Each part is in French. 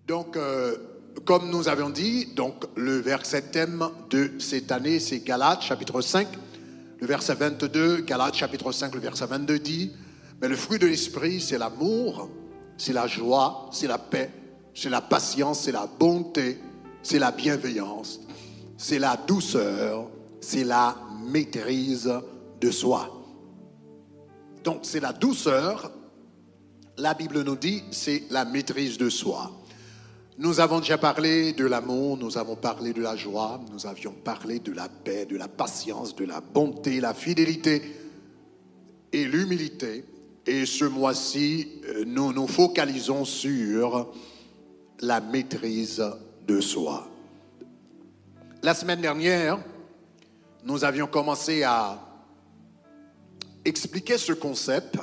Donc, comme nous avions dit, donc, le verset thème de cette année, c'est Galates, chapitre 5, le verset 22. Galates, chapitre 5, le verset 22 dit, mais le fruit de l'esprit, c'est l'amour, c'est la joie, c'est la paix, c'est la patience, c'est la bonté, c'est la bienveillance, c'est la douceur, c'est la maîtrise de soi. Donc, c'est la douceur, la Bible nous dit, c'est la maîtrise de soi. Nous avons déjà parlé de l'amour, nous avons parlé de la joie, nous avions parlé de la paix, de la patience, de la bonté, la fidélité et l'humilité. Et ce mois-ci, nous nous focalisons sur la maîtrise de soi. La semaine dernière, nous avions commencé à expliquer ce concept,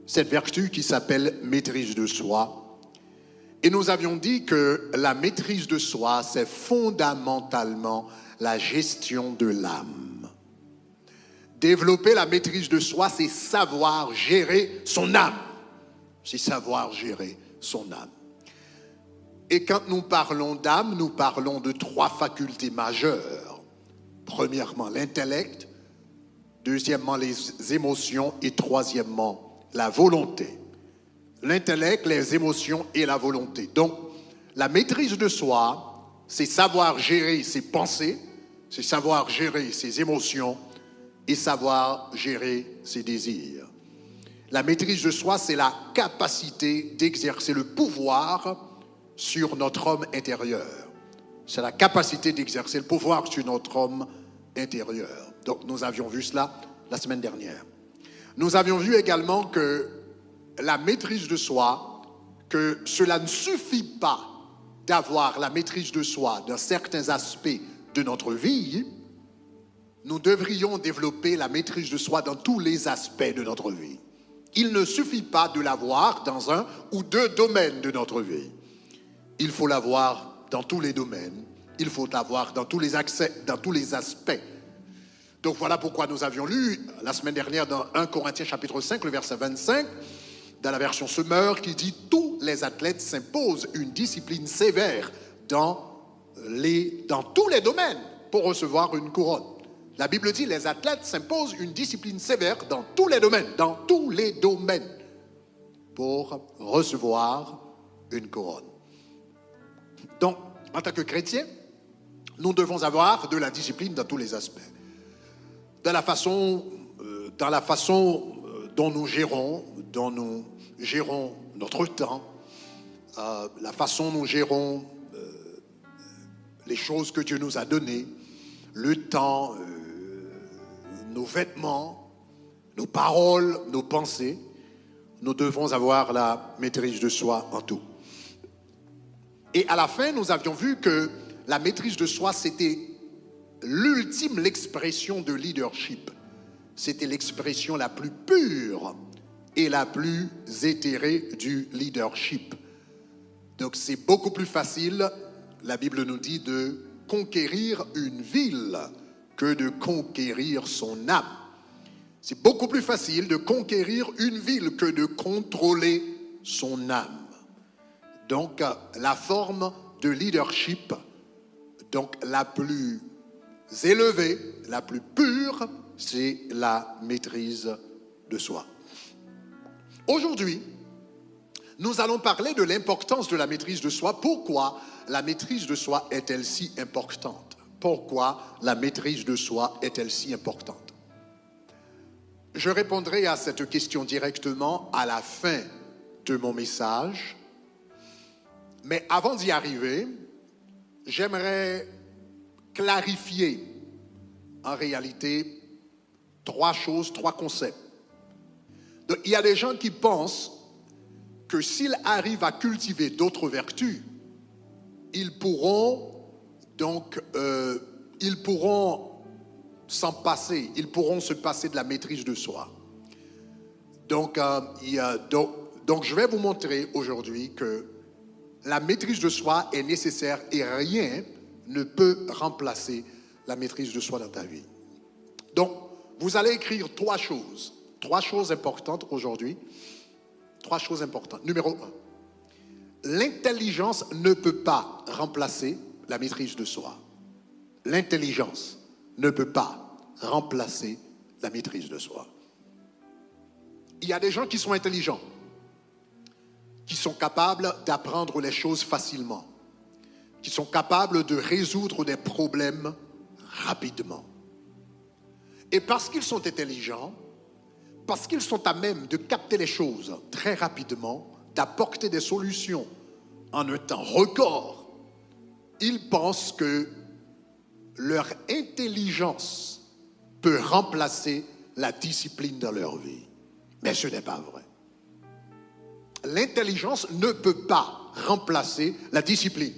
cette vertu qui s'appelle maîtrise de soi. Et nous avions dit que la maîtrise de soi, c'est fondamentalement la gestion de l'âme. Développer la maîtrise de soi, c'est savoir gérer son âme. C'est savoir gérer son âme. Et quand nous parlons d'âme, nous parlons de trois facultés majeures. Premièrement, l'intellect. Deuxièmement, les émotions. Et troisièmement, la volonté. L'intellect, les émotions et la volonté. Donc, la maîtrise de soi, c'est savoir gérer ses pensées, c'est savoir gérer ses émotions et savoir gérer ses désirs. La maîtrise de soi, c'est la capacité d'exercer le pouvoir sur notre homme intérieur. C'est la capacité d'exercer le pouvoir sur notre homme intérieur. Donc, nous avions vu cela la semaine dernière. Nous avions vu également que la maîtrise de soi, que cela ne suffit pas d'avoir la maîtrise de soi dans certains aspects de notre vie, nous devrions développer la maîtrise de soi dans tous les aspects de notre vie. Il ne suffit pas de l'avoir dans un ou deux domaines de notre vie. Il faut l'avoir dans tous les domaines. Il faut l'avoir dans tous les aspects. Donc voilà pourquoi nous avions lu la semaine dernière dans 1 Corinthiens chapitre 5, le verset 25, dans la version Semeur, qui dit « Tous les athlètes s'imposent une discipline sévère dans tous les domaines pour recevoir une couronne. » La Bible dit « Les athlètes s'imposent une discipline sévère dans tous les domaines pour recevoir une couronne. » Donc, en tant que chrétien, nous devons avoir de la discipline dans tous les aspects. Dans la façon dont nous gérons notre temps, la façon dont nous gérons les choses que Dieu nous a données, le temps, nos vêtements, nos paroles, nos pensées, nous devons avoir la maîtrise de soi en tout. Et à la fin, nous avions vu que la maîtrise de soi, c'était l'expression de leadership. C'était l'expression la plus pure et la plus éthérée du leadership. Donc c'est beaucoup plus facile, la Bible nous dit, de conquérir une ville que de conquérir son âme. C'est beaucoup plus facile de conquérir une ville que de contrôler son âme. Donc la forme de leadership, donc la plus élevée, la plus pure, c'est la maîtrise de soi. Aujourd'hui, nous allons parler de l'importance de la maîtrise de soi. Pourquoi la maîtrise de soi est-elle si importante? Pourquoi la maîtrise de soi est-elle si importante? Je répondrai à cette question directement à la fin de mon message. Mais avant d'y arriver, j'aimerais clarifier en réalité trois concepts. Donc, il y a des gens qui pensent que s'ils arrivent à cultiver d'autres vertus, ils pourront s'en passer, ils pourront se passer de la maîtrise de soi. Donc je vais vous montrer aujourd'hui que la maîtrise de soi est nécessaire et rien ne peut remplacer la maîtrise de soi dans ta vie. Donc, vous allez écrire trois choses importantes aujourd'hui. Trois choses importantes. Numéro 1, L'intelligence ne peut pas remplacer la maîtrise de soi. L'intelligence ne peut pas remplacer la maîtrise de soi. Il y a des gens qui sont intelligents, qui sont capables d'apprendre les choses facilement, qui sont capables de résoudre des problèmes rapidement. Et parce qu'ils sont intelligents, parce qu'ils sont à même de capter les choses très rapidement, d'apporter des solutions en un temps record, ils pensent que leur intelligence peut remplacer la discipline dans leur vie. Mais ce n'est pas vrai. L'intelligence ne peut pas remplacer la discipline.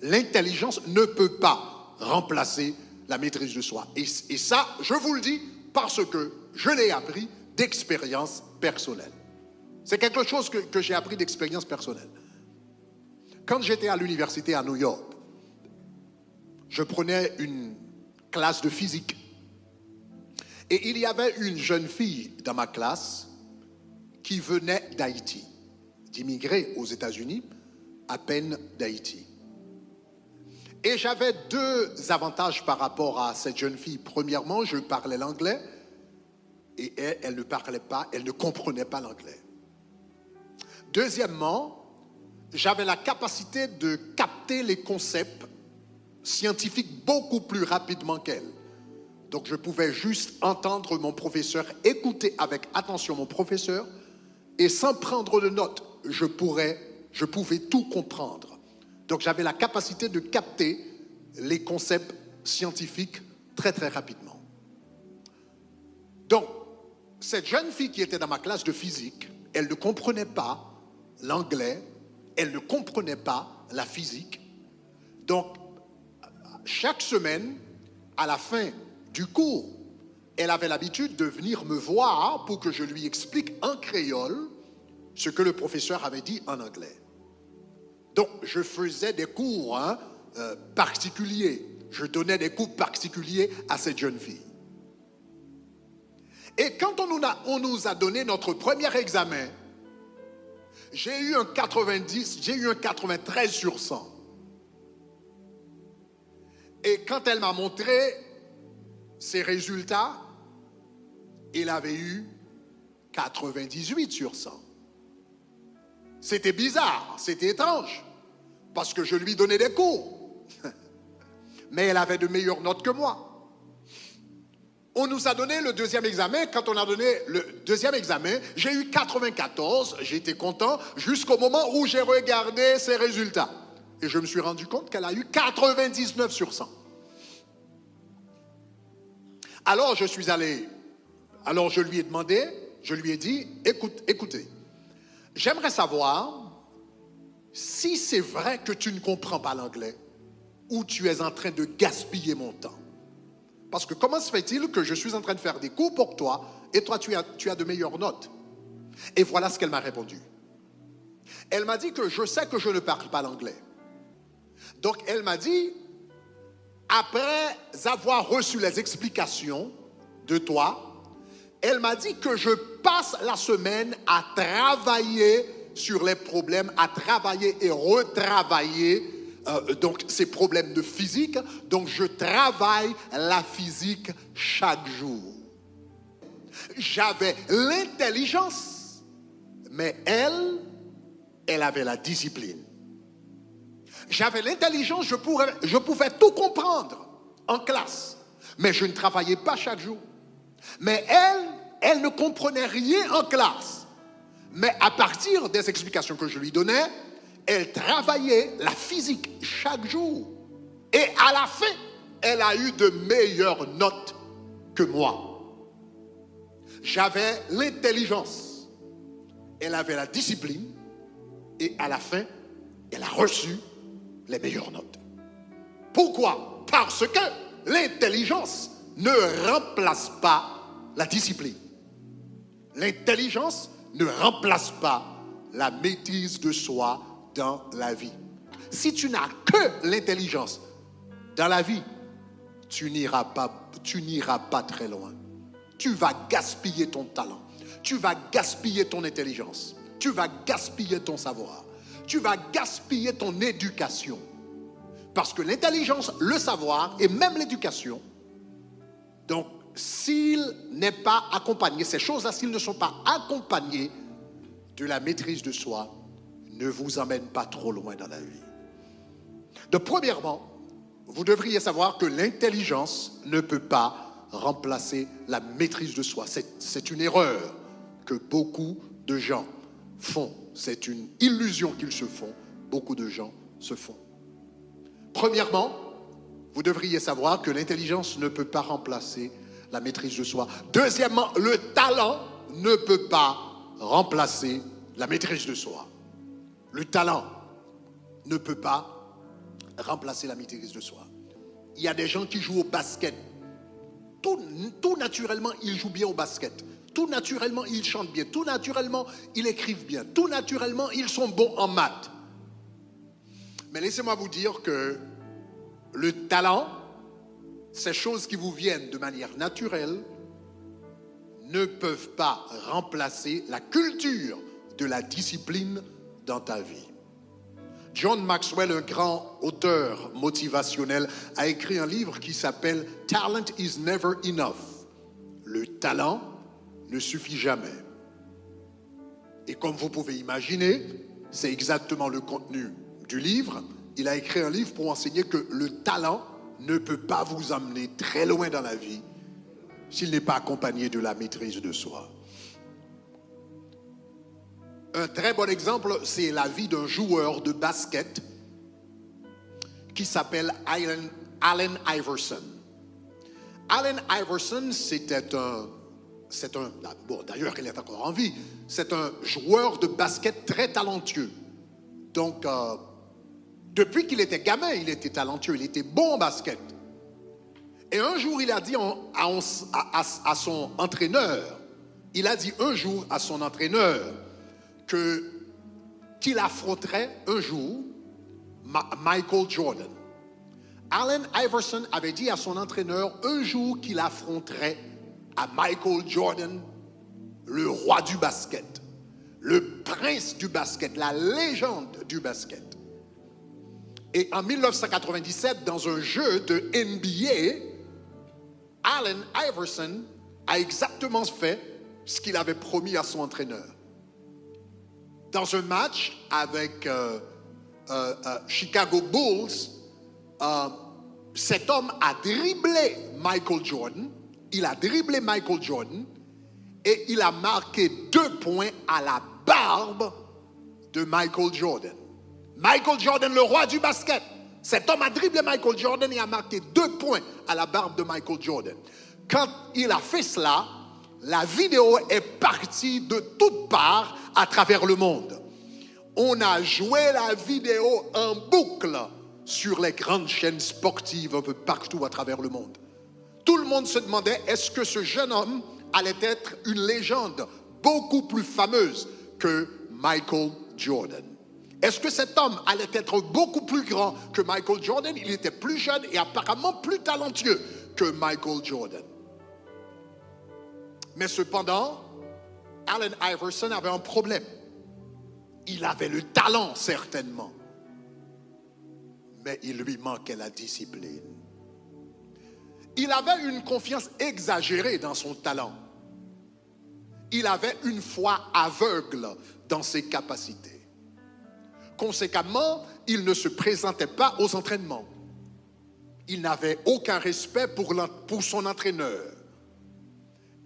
L'intelligence ne peut pas remplacer la maîtrise de soi. Et ça, je vous le dis parce que je l'ai appris d'expérience personnelle. C'est quelque chose que j'ai appris d'expérience personnelle. Quand j'étais à l'université à New York, je prenais une classe de physique. Et il y avait une jeune fille dans ma classe qui venait d'Haïti, d'immigrer aux États-Unis, à peine d'Haïti. Et j'avais deux avantages par rapport à cette jeune fille. Premièrement, je parlais l'anglais et elle ne parlait pas, elle ne comprenait pas l'anglais. Deuxièmement, j'avais la capacité de capter les concepts scientifiques beaucoup plus rapidement qu'elle. Donc je pouvais juste entendre mon professeur, écouter avec attention mon professeur, et sans prendre de notes, je pouvais tout comprendre. Donc j'avais la capacité de capter les concepts scientifiques très très rapidement. Donc, cette jeune fille qui était dans ma classe de physique, elle ne comprenait pas l'anglais, elle ne comprenait pas la physique. Donc, chaque semaine, à la fin du cours, elle avait l'habitude de venir me voir pour que je lui explique en créole ce que le professeur avait dit en anglais. Donc, je faisais des cours particuliers. Je donnais des cours particuliers à cette jeune fille. Et quand on nous a donné notre premier examen, j'ai eu un 93 sur 100. Et quand elle m'a montré ses résultats, il avait eu 98 sur 100. C'était bizarre, c'était étrange, parce que je lui donnais des cours. Mais elle avait de meilleures notes que moi. On nous a donné le deuxième examen. Quand on a donné le deuxième examen, j'ai eu 94, j'étais content, jusqu'au moment où j'ai regardé ses résultats. Et je me suis rendu compte qu'elle a eu 99 sur 100. Alors je lui ai demandé, je lui ai dit, écoutez, j'aimerais savoir si c'est vrai que tu ne comprends pas l'anglais ou tu es en train de gaspiller mon temps. Parce que comment se fait-il que je suis en train de faire des cours pour toi et toi tu as de meilleures notes? Et voilà ce qu'elle m'a répondu. Elle m'a dit que je sais que je ne parle pas l'anglais. Donc elle m'a dit, après avoir reçu les explications de toi, elle m'a dit que je passe la semaine à travailler sur les problèmes, à travailler et retravailler donc ces problèmes de physique. Donc je travaille la physique chaque jour. J'avais l'intelligence, mais elle avait la discipline. J'avais l'intelligence, je pouvais tout comprendre en classe, mais je ne travaillais pas chaque jour. Mais elle ne comprenait rien en classe. Mais à partir des explications que je lui donnais, elle travaillait la physique chaque jour. Et à la fin, elle a eu de meilleures notes que moi. J'avais l'intelligence, elle avait la discipline, et à la fin, elle a reçu les meilleures notes. Pourquoi? Parce que l'intelligence ne remplace pas la discipline. L'intelligence ne remplace pas la maîtrise de soi dans la vie. Si tu n'as que l'intelligence dans la vie, tu n'iras pas très loin. Tu vas gaspiller ton talent. Tu vas gaspiller ton intelligence. Tu vas gaspiller ton savoir. Tu vas gaspiller ton éducation. Parce que l'intelligence, le savoir et même l'éducation, donc s'il n'est pas accompagné, ces choses-là, s'ils ne sont pas accompagnés de la maîtrise de soi, ne vous emmènent pas trop loin dans la vie. Donc premièrement, vous devriez savoir que l'intelligence ne peut pas remplacer la maîtrise de soi. C'est une erreur que beaucoup de gens font. C'est une illusion qu'ils se font. Beaucoup de gens se font. Premièrement, vous devriez savoir que l'intelligence ne peut pas remplacer la maîtrise de soi. Deuxièmement, le talent ne peut pas remplacer la maîtrise de soi. Le talent ne peut pas remplacer la maîtrise de soi. Il y a des gens qui jouent au basket. Tout naturellement, ils jouent bien au basket. Tout naturellement, ils chantent bien. Tout naturellement, ils écrivent bien. Tout naturellement, ils sont bons en maths. Mais laissez-moi vous dire que le talent, ces choses qui vous viennent de manière naturelle, ne peuvent pas remplacer la culture de la discipline dans ta vie. John Maxwell, un grand auteur motivationnel, a écrit un livre qui s'appelle « Talent is never enough ». Le talent ne suffit jamais. Et comme vous pouvez imaginer, c'est exactement le contenu du livre. Il a écrit un livre pour enseigner que le talent ne peut pas vous amener très loin dans la vie s'il n'est pas accompagné de la maîtrise de soi. Un très bon exemple, c'est la vie d'un joueur de basket qui s'appelle Allen Iverson. Allen Iverson, bon, d'ailleurs, il est encore en vie. C'est un joueur de basket très talentueux. Donc, depuis qu'il était gamin, il était talentueux, il était bon en basket. Et un jour, il a dit à son entraîneur, qu'il affronterait un jour Michael Jordan. Allen Iverson avait dit à son entraîneur un jour qu'il affronterait à Michael Jordan, le roi du basket, le prince du basket, la légende du basket. Et en 1997, dans un jeu de NBA, Allen Iverson a exactement fait ce qu'il avait promis à son entraîneur. Dans un match avec Chicago Bulls, cet homme a dribblé Michael Jordan. Il a dribblé Michael Jordan et il a marqué 2 points à la barbe de Michael Jordan. Michael Jordan, le roi du basket. Cet homme a dribblé Michael Jordan et a marqué 2 points à la barbe de Michael Jordan. Quand il a fait cela, la vidéo est partie de toutes parts à travers le monde. On a joué la vidéo en boucle sur les grandes chaînes sportives un peu partout à travers le monde. Tout le monde se demandait, est-ce que ce jeune homme allait être une légende beaucoup plus fameuse que Michael Jordan? Est-ce que cet homme allait être beaucoup plus grand que Michael Jordan? Il était plus jeune et apparemment plus talentueux que Michael Jordan. Mais cependant, Allen Iverson avait un problème. Il avait le talent, certainement. Mais il lui manquait la discipline. Il avait une confiance exagérée dans son talent. Il avait une foi aveugle dans ses capacités. Conséquemment, il ne se présentait pas aux entraînements. Il n'avait aucun respect pour son entraîneur.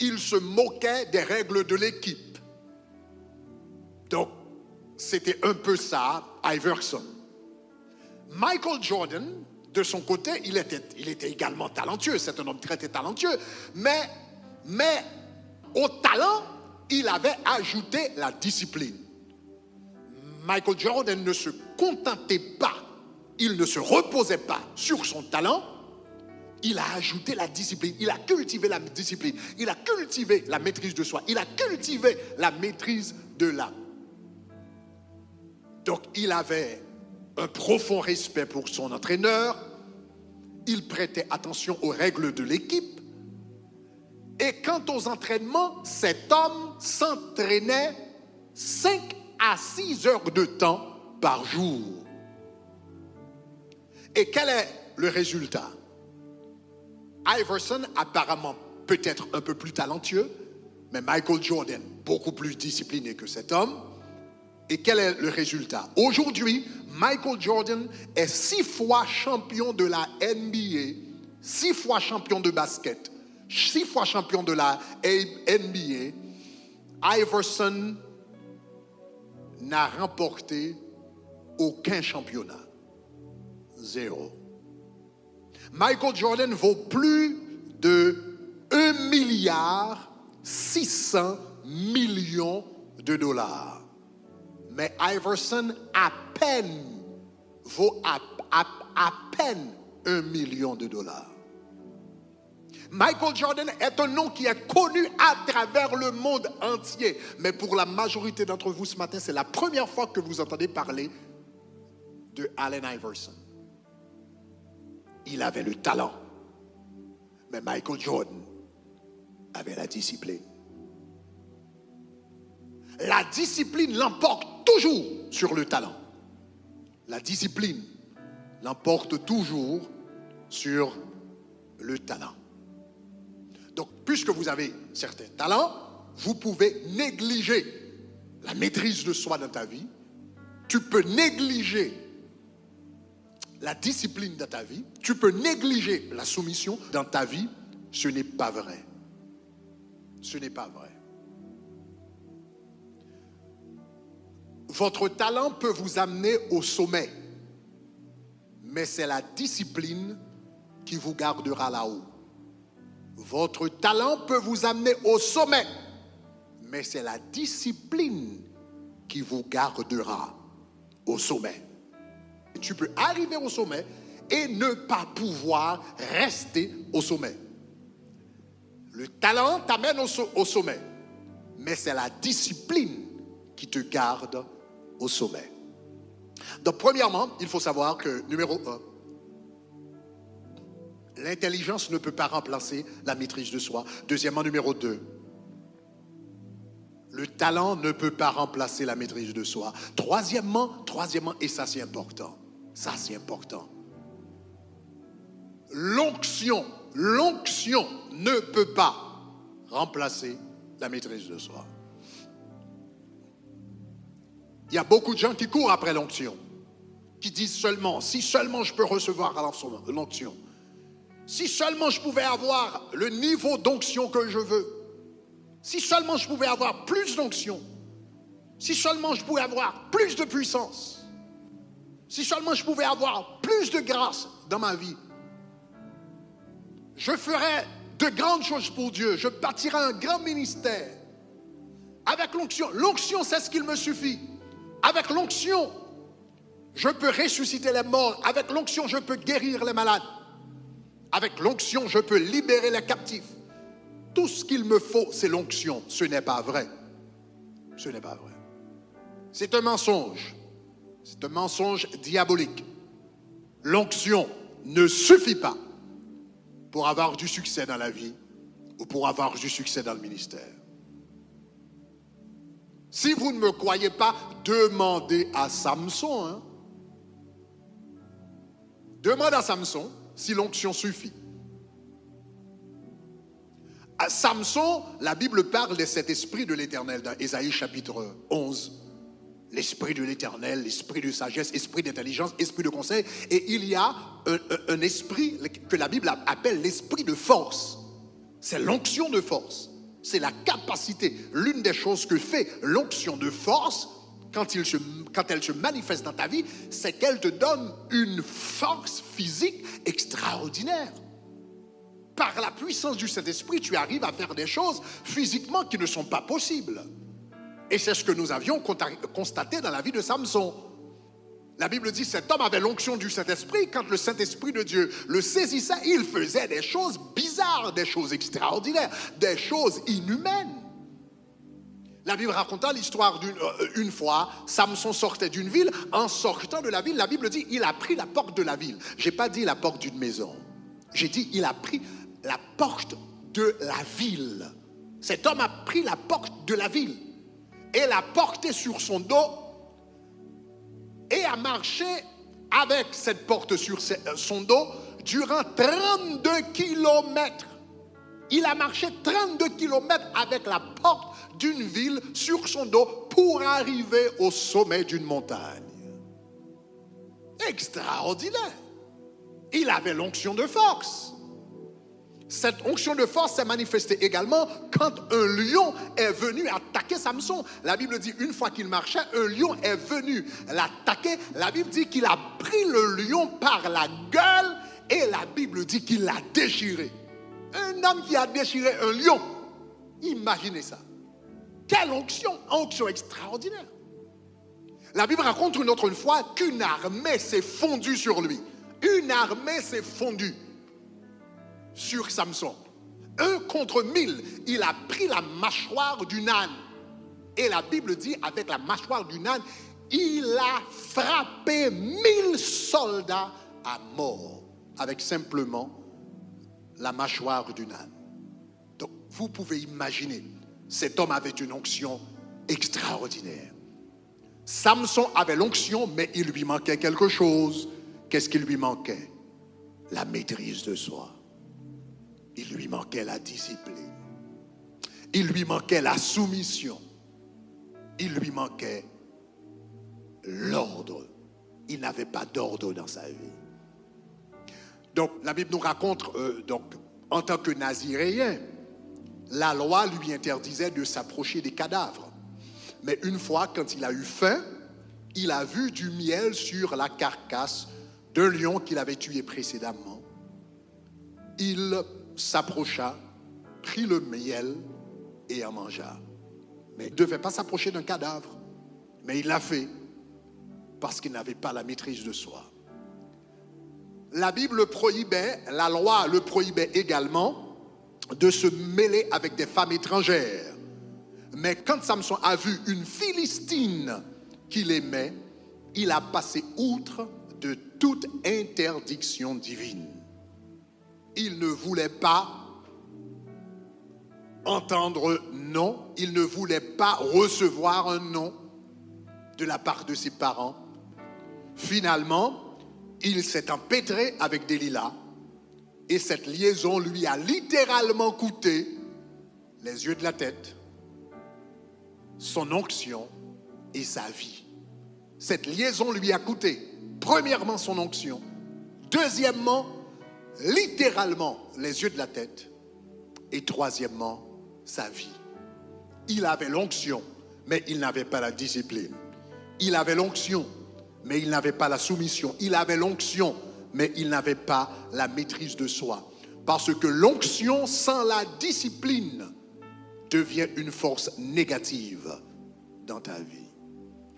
Il se moquait des règles de l'équipe. Donc, c'était un peu ça, Iverson. Michael Jordan, de son côté, il était également talentueux. C'est un homme très talentueux. Mais au talent, il avait ajouté la discipline. Michael Jordan ne se contentait pas, il ne se reposait pas sur son talent. Il a ajouté la discipline, il a cultivé la discipline, il a cultivé la maîtrise de soi, il a cultivé la maîtrise de l'âme. Donc il avait un profond respect pour son entraîneur, il prêtait attention aux règles de l'équipe, et quant aux entraînements, cet homme s'entraînait 5 à 6 heures de temps par jour. Et quel est le résultat? Iverson, apparemment peut-être un peu plus talentueux, mais Michael Jordan, beaucoup plus discipliné que cet homme. Et quel est le résultat? Aujourd'hui, Michael Jordan est 6 fois champion de la NBA, 6 fois champion de basket, 6 fois champion de la NBA. Iverson n'a remporté aucun championnat. 0. Michael Jordan vaut plus de 1 milliard 600 millions de dollars. Mais Iverson vaut à peine 1 million de dollars. Michael Jordan est un nom qui est connu à travers le monde entier. Mais pour la majorité d'entre vous ce matin, c'est la première fois que vous entendez parler de Allen Iverson. Il avait le talent. Mais Michael Jordan avait la discipline. La discipline l'emporte toujours sur le talent. La discipline l'emporte toujours sur le talent. Donc, puisque vous avez certains talents, vous pouvez négliger la maîtrise de soi dans ta vie. Tu peux négliger la discipline dans ta vie. Tu peux négliger la soumission dans ta vie. Ce n'est pas vrai. Ce n'est pas vrai. Votre talent peut vous amener au sommet, mais c'est la discipline qui vous gardera là-haut. Votre talent peut vous amener au sommet, mais c'est la discipline qui vous gardera au sommet. Tu peux arriver au sommet et ne pas pouvoir rester au sommet. Le talent t'amène au sommet, mais c'est la discipline qui te garde au sommet. Donc, premièrement, il faut savoir que, numéro 1, l'intelligence ne peut pas remplacer la maîtrise de soi. Deuxièmement, numéro 2, le talent ne peut pas remplacer la maîtrise de soi. Troisièmement, et ça c'est important, l'onction ne peut pas remplacer la maîtrise de soi. Il y a beaucoup de gens qui courent après l'onction, qui disent seulement, si seulement je peux recevoir l'onction, si seulement je pouvais avoir le niveau d'onction que je veux, si seulement je pouvais avoir plus d'onction, si seulement je pouvais avoir plus de puissance, si seulement je pouvais avoir plus de grâce dans ma vie, je ferais de grandes choses pour Dieu, je bâtirais un grand ministère. Avec l'onction c'est ce qu'il me suffit. Avec l'onction, je peux ressusciter les morts. Avec l'onction, je peux guérir les malades. Avec l'onction, je peux libérer les captifs. Tout ce qu'il me faut, c'est l'onction. Ce n'est pas vrai. Ce n'est pas vrai. C'est un mensonge. C'est un mensonge diabolique. L'onction ne suffit pas pour avoir du succès dans la vie ou pour avoir du succès dans le ministère. Si vous ne me croyez pas, demandez à Samson. Demande à Samson si l'onction suffit. À Samson, la Bible parle de cet esprit de l'Éternel dans Ésaïe chapitre 11. L'esprit de l'Éternel, l'esprit de sagesse, esprit d'intelligence, esprit de conseil. Et il y a un esprit que la Bible appelle l'esprit de force. C'est l'onction de force. C'est la capacité. L'une des choses que fait l'onction de force, quand elle se manifeste dans ta vie, c'est qu'elle te donne une force physique extraordinaire. Par la puissance du Saint-Esprit, tu arrives à faire des choses physiquement qui ne sont pas possibles. Et c'est ce que nous avions constaté dans la vie de Samson. La Bible dit que cet homme avait l'onction du Saint-Esprit. Quand le Saint-Esprit de Dieu le saisissait, il faisait des choses bizarres, des choses extraordinaires, des choses inhumaines. La Bible raconta l'histoire d'une fois, Samson sortait d'une ville. En sortant de la ville, la Bible dit il a pris la porte de la ville. Je n'ai pas dit la porte d'une maison. J'ai dit il a pris la porte de la ville. Cet homme a pris la porte de la ville et l'a portée sur son dos. et a marché avec cette porte sur son dos durant 32 kilomètres. Il a marché 32 kilomètres avec la porte d'une ville sur son dos pour arriver au sommet d'une montagne. Extraordinaire. Il avait l'onction de force. Cette onction de force s'est manifestée également quand un lion est venu attaquer Samson. La Bible dit une fois qu'il marchait, un lion est venu l'attaquer. La Bible dit qu'il a pris le lion par la gueule et la Bible dit qu'il l'a déchiré. Un homme qui a déchiré un lion. Imaginez ça. Quelle onction! Onction extraordinaire. La Bible raconte une autre fois qu'une armée s'est fondue sur lui. Une armée s'est fondue sur Samson. 1 contre 1000. Il a pris la mâchoire d'une âne. Et la Bible dit, avec la mâchoire d'une âne, il a frappé 1000 soldats à mort. Avec simplement la mâchoire d'une âne. Donc, vous pouvez imaginer, cet homme avait une onction extraordinaire. Samson avait l'onction, mais il lui manquait quelque chose. Qu'est-ce qui lui manquait? La maîtrise de soi. Il lui manquait la discipline. Il lui manquait la soumission. Il lui manquait l'ordre. Il n'avait pas d'ordre dans sa vie. Donc, la Bible nous raconte, en tant que naziréen, la loi lui interdisait de s'approcher des cadavres. Mais une fois, quand il a eu faim, il a vu du miel sur la carcasse d'un lion qu'il avait tué précédemment. Il s'approcha, prit le miel et en mangea. Mais il ne devait pas s'approcher d'un cadavre. Mais il l'a fait parce qu'il n'avait pas la maîtrise de soi. La Bible prohibait, la loi le prohibait également de se mêler avec des femmes étrangères. Mais quand Samson a vu une Philistine qu'il aimait, il a passé outre de toute interdiction divine. Il ne voulait pas entendre non, il ne voulait pas recevoir un non de la part de ses parents. Finalement, il s'est empêtré avec Delilah et cette liaison lui a littéralement coûté les yeux de la tête, son onction et sa vie. Cette liaison lui a coûté, premièrement, son onction, deuxièmement, littéralement, les yeux de la tête, et troisièmement, sa vie. Il avait l'onction, mais il n'avait pas la discipline. Il avait l'onction, mais il n'avait pas la soumission. Il avait l'onction, mais il n'avait pas la maîtrise de soi. Parce que l'onction sans la discipline devient une force négative dans ta vie.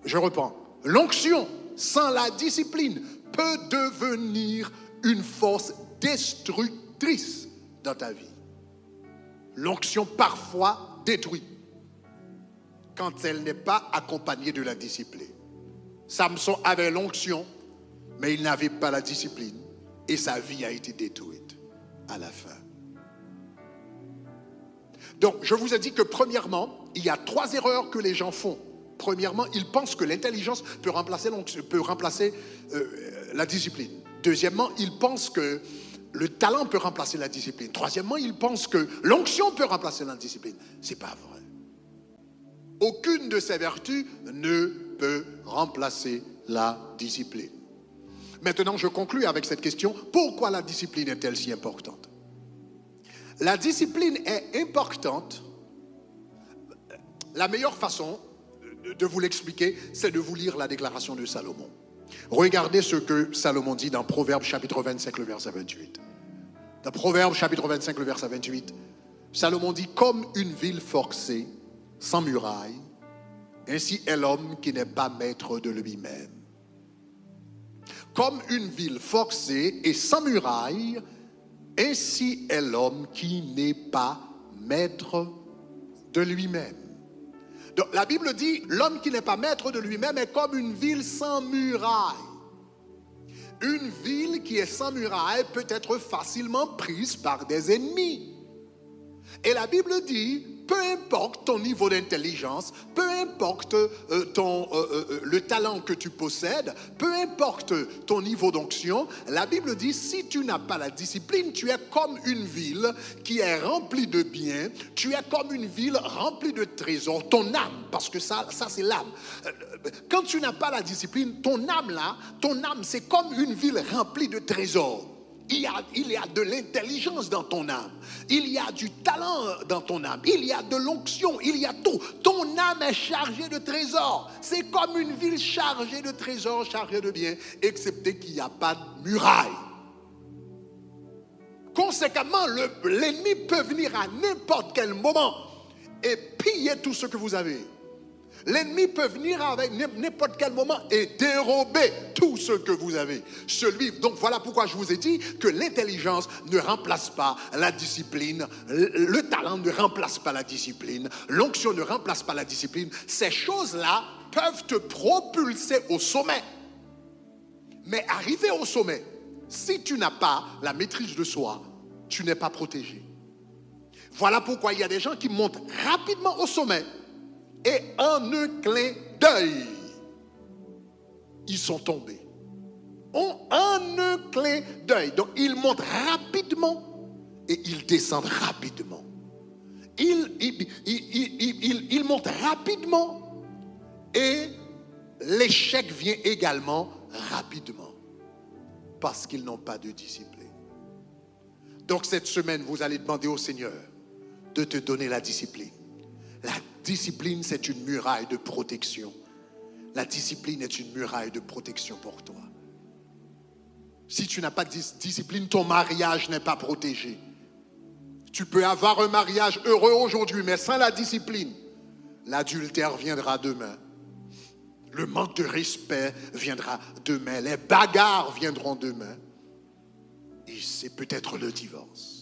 Je reprends. L'onction sans la discipline peut devenir une force destructrice dans ta vie. L'onction parfois détruit quand elle n'est pas accompagnée de la discipline. Samson avait l'onction, mais il n'avait pas la discipline et sa vie a été détruite à la fin. Donc, je vous ai dit que premièrement, il y a 3 erreurs que les gens font. Premièrement, ils pensent que l'intelligence peut remplacer la discipline. Deuxièmement, ils pensent que le talent peut remplacer la discipline. Troisièmement, ils pensent que l'onction peut remplacer la discipline. Ce n'est pas vrai. Aucune de ces vertus ne peut remplacer la discipline. Maintenant, je conclus avec cette question. Pourquoi la discipline est-elle si importante? La discipline est importante. La meilleure façon de vous l'expliquer, c'est de vous lire la déclaration de Salomon. Regardez ce que Salomon dit dans Proverbes chapitre 25, le verset 28. Dans Proverbes chapitre 25, le verset 28, Salomon dit « Comme une ville forcée, sans muraille, ainsi est l'homme qui n'est pas maître de lui-même. » Comme une ville forcée et sans muraille, ainsi est l'homme qui n'est pas maître de lui-même. Donc la Bible dit, l'homme qui n'est pas maître de lui-même est comme une ville sans muraille. Une ville qui est sans muraille peut être facilement prise par des ennemis. Et la Bible dit, peu importe ton niveau d'intelligence, peu importe le talent que tu possèdes, peu importe ton niveau d'onction, la Bible dit, si tu n'as pas la discipline, tu es comme une ville qui est remplie de biens, tu es comme une ville remplie de trésors, ton âme, parce que ça c'est l'âme. Quand tu n'as pas la discipline, ton âme c'est comme une ville remplie de trésors. Il y a de l'intelligence dans ton âme. Il y a du talent dans ton âme. Il y a de l'onction. Il y a tout. Ton âme est chargée de trésors. C'est comme une ville chargée de trésors, chargée de biens, excepté qu'il n'y a pas de muraille. Conséquemment, l'ennemi peut venir à n'importe quel moment et piller tout ce que vous avez. L'ennemi peut venir avec n'importe quel moment et dérober tout ce que vous avez. Donc voilà pourquoi je vous ai dit que l'intelligence ne remplace pas la discipline, le talent ne remplace pas la discipline, l'onction ne remplace pas la discipline. Ces choses-là peuvent te propulser au sommet. Mais arriver au sommet, si tu n'as pas la maîtrise de soi, tu n'es pas protégé. Voilà pourquoi il y a des gens qui montent rapidement au sommet. Et en un clin d'œil, ils sont tombés. En un clin d'œil. Donc, ils montent rapidement et ils descendent rapidement. Ils montent rapidement et l'échec vient également rapidement. Parce qu'ils n'ont pas de discipline. Donc, cette semaine, vous allez demander au Seigneur de te donner la discipline. La discipline, c'est une muraille de protection. La discipline est une muraille de protection pour toi. Si tu n'as pas de discipline, ton mariage n'est pas protégé. Tu peux avoir un mariage heureux aujourd'hui, mais sans la discipline, l'adultère viendra demain. Le manque de respect viendra demain. Les bagarres viendront demain. Et c'est peut-être le divorce.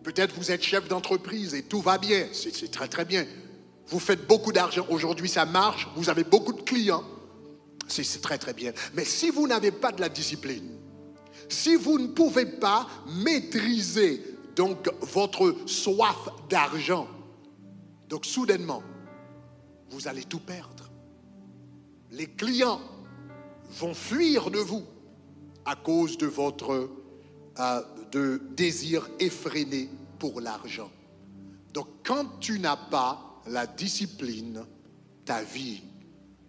Peut-être vous êtes chef d'entreprise et tout va bien, c'est très très bien. Vous faites beaucoup d'argent, aujourd'hui ça marche, vous avez beaucoup de clients, c'est très très bien. Mais si vous n'avez pas de la discipline, si vous ne pouvez pas maîtriser donc votre soif d'argent, donc soudainement, vous allez tout perdre. Les clients vont fuir de vous à cause de votre de désir effréné pour l'argent. Donc quand tu n'as pas la discipline, ta vie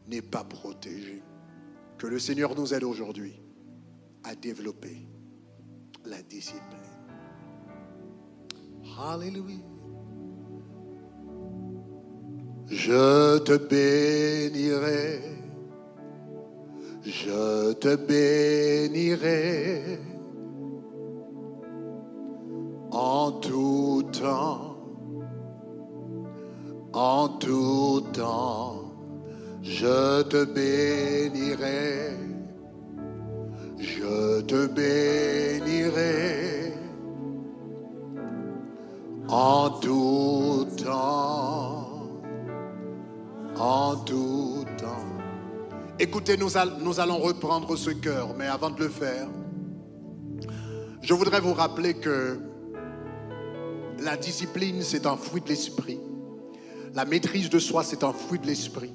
n'est pas protégée. Que le Seigneur nous aide aujourd'hui à développer la discipline. Alléluia. Je te bénirai, je te bénirai. En tout temps, je te bénirai, je te bénirai. En tout temps, Écoutez, nous allons reprendre ce cœur, mais avant de le faire, je voudrais vous rappeler que la discipline, c'est un fruit de l'esprit. La maîtrise de soi, c'est un fruit de l'esprit.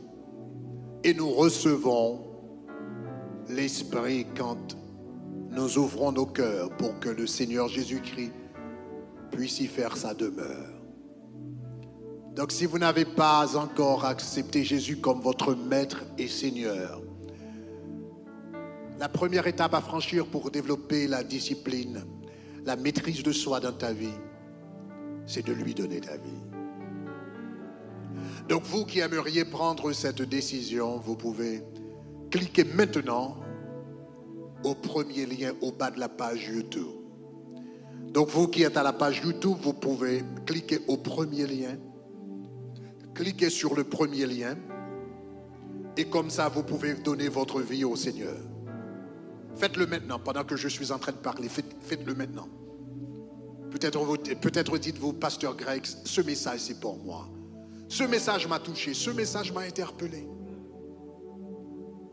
Et nous recevons l'esprit quand nous ouvrons nos cœurs pour que le Seigneur Jésus-Christ puisse y faire sa demeure. Donc si vous n'avez pas encore accepté Jésus comme votre maître et Seigneur, la première étape à franchir pour développer la discipline, la maîtrise de soi dans ta vie, c'est de lui donner ta vie. Donc vous qui aimeriez prendre cette décision, vous pouvez cliquer maintenant au premier lien au bas de la page YouTube. Donc vous qui êtes à la page YouTube, vous pouvez cliquer au premier lien. Cliquez sur le premier lien et comme ça vous pouvez donner votre vie au Seigneur. Faites-le maintenant pendant que je suis en train de parler. Faites-le maintenant. Peut-être dites-vous, Pasteur Greg, ce message c'est pour moi. Ce message m'a touché, ce message m'a interpellé.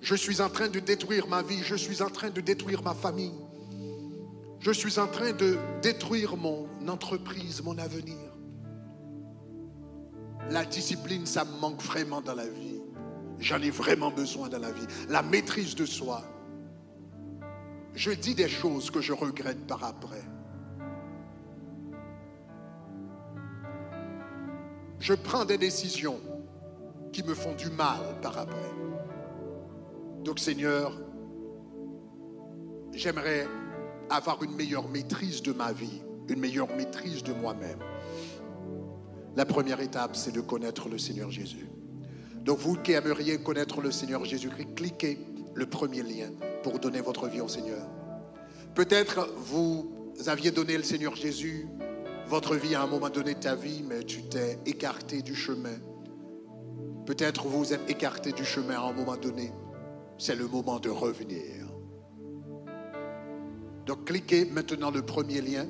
Je suis en train de détruire ma vie, je suis en train de détruire ma famille. Je suis en train de détruire mon entreprise, mon avenir. La discipline, ça me manque vraiment dans la vie. J'en ai vraiment besoin dans la vie. La maîtrise de soi. Je dis des choses que je regrette par après. Je prends des décisions qui me font du mal par après. Donc Seigneur, j'aimerais avoir une meilleure maîtrise de ma vie, une meilleure maîtrise de moi-même. La première étape, c'est de connaître le Seigneur Jésus. Donc vous qui aimeriez connaître le Seigneur Jésus-Christ, cliquez le premier lien pour donner votre vie au Seigneur. Peut-être vous aviez donné le Seigneur Jésus, votre vie à un moment donné de ta vie, mais tu t'es écarté du chemin. Peut-être vous êtes écarté du chemin à un moment donné. C'est le moment de revenir. Donc cliquez maintenant le premier lien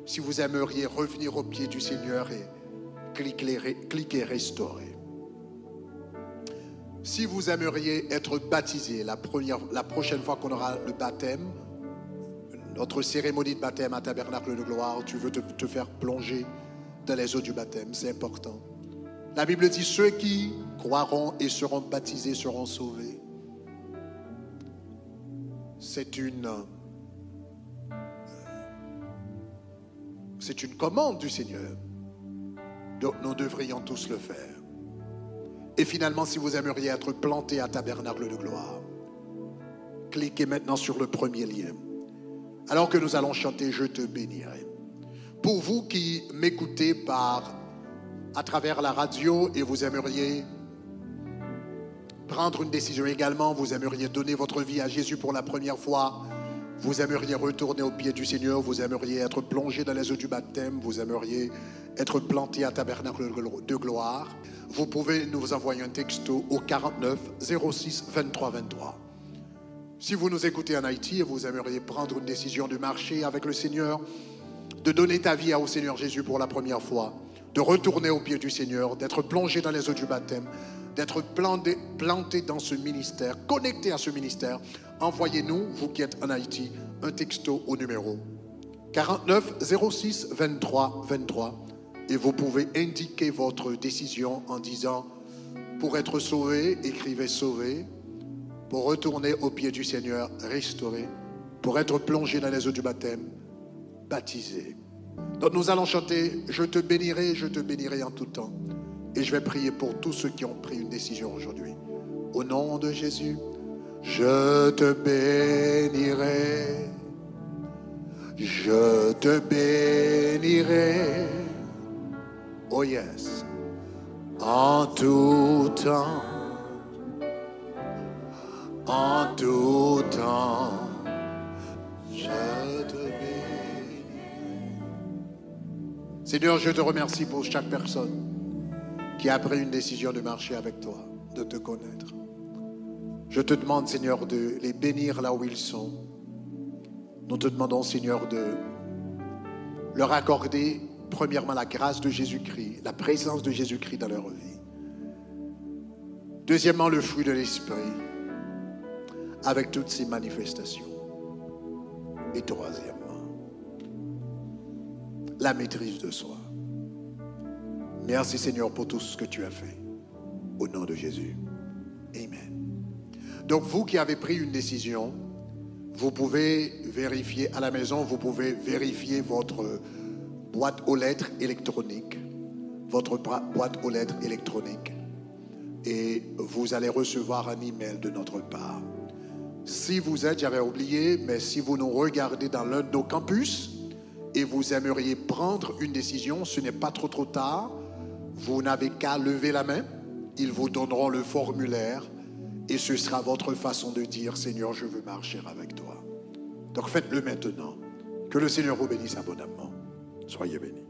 si vous aimeriez revenir au pied du Seigneur et cliquez restaurer. Si vous aimeriez être baptisé la prochaine fois qu'on aura le baptême, notre cérémonie de baptême à Tabernacle de Gloire, tu veux te faire plonger dans les eaux du baptême, c'est important. La Bible dit, ceux qui croiront et seront baptisés seront sauvés. C'est une commande du Seigneur. Donc nous devrions tous le faire. Et finalement, si vous aimeriez être planté à Tabernacle de Gloire, cliquez maintenant sur le premier lien. Alors que nous allons chanter « Je te bénirai ». Pour vous qui m'écoutez à travers la radio et vous aimeriez prendre une décision également, vous aimeriez donner votre vie à Jésus pour la première fois, vous aimeriez retourner au pied du Seigneur, vous aimeriez être plongé dans les eaux du baptême, vous aimeriez être planté à Tabernacle de Gloire, vous pouvez nous envoyer un texto au 49 06 23 23. Si vous nous écoutez en Haïti et vous aimeriez prendre une décision de marcher avec le Seigneur, de donner ta vie au Seigneur Jésus pour la première fois, de retourner au pied du Seigneur, d'être plongé dans les eaux du baptême, d'être planté dans ce ministère, connecté à ce ministère, envoyez-nous, vous qui êtes en Haïti, un texto au numéro 49 06 23 23 et vous pouvez indiquer votre décision en disant pour être sauvé, écrivez sauvé, pour retourner au pied du Seigneur, restauré, pour être plongé dans les eaux du baptême, baptisé. Donc nous allons chanter je te bénirai en tout temps. Et je vais prier pour tous ceux qui ont pris une décision aujourd'hui. Au nom de Jésus, je te bénirai. Je te bénirai. Oh yes. En tout temps. En tout temps. Je te bénirai. Seigneur, je te remercie pour chaque personne qui a pris une décision de marcher avec toi, de te connaître. Je te demande, Seigneur, de les bénir là où ils sont. Nous te demandons, Seigneur, de leur accorder, premièrement, la grâce de Jésus-Christ, la présence de Jésus-Christ dans leur vie. Deuxièmement, le fruit de l'Esprit, avec toutes ses manifestations. Et troisièmement, la maîtrise de soi. Merci Seigneur pour tout ce que tu as fait. Au nom de Jésus. Amen. Donc vous qui avez pris une décision, vous pouvez vérifier à la maison, vous pouvez vérifier votre boîte aux lettres électronique. Votre boîte aux lettres électronique. Et vous allez recevoir un email de notre part. Si vous êtes, j'avais oublié, mais si vous nous regardez dans l'un de nos campus et vous aimeriez prendre une décision, ce n'est pas trop tard. Vous n'avez qu'à lever la main, ils vous donneront le formulaire et ce sera votre façon de dire « Seigneur, je veux marcher avec toi ». Donc faites-le maintenant. Que le Seigneur vous bénisse abondamment. Soyez bénis.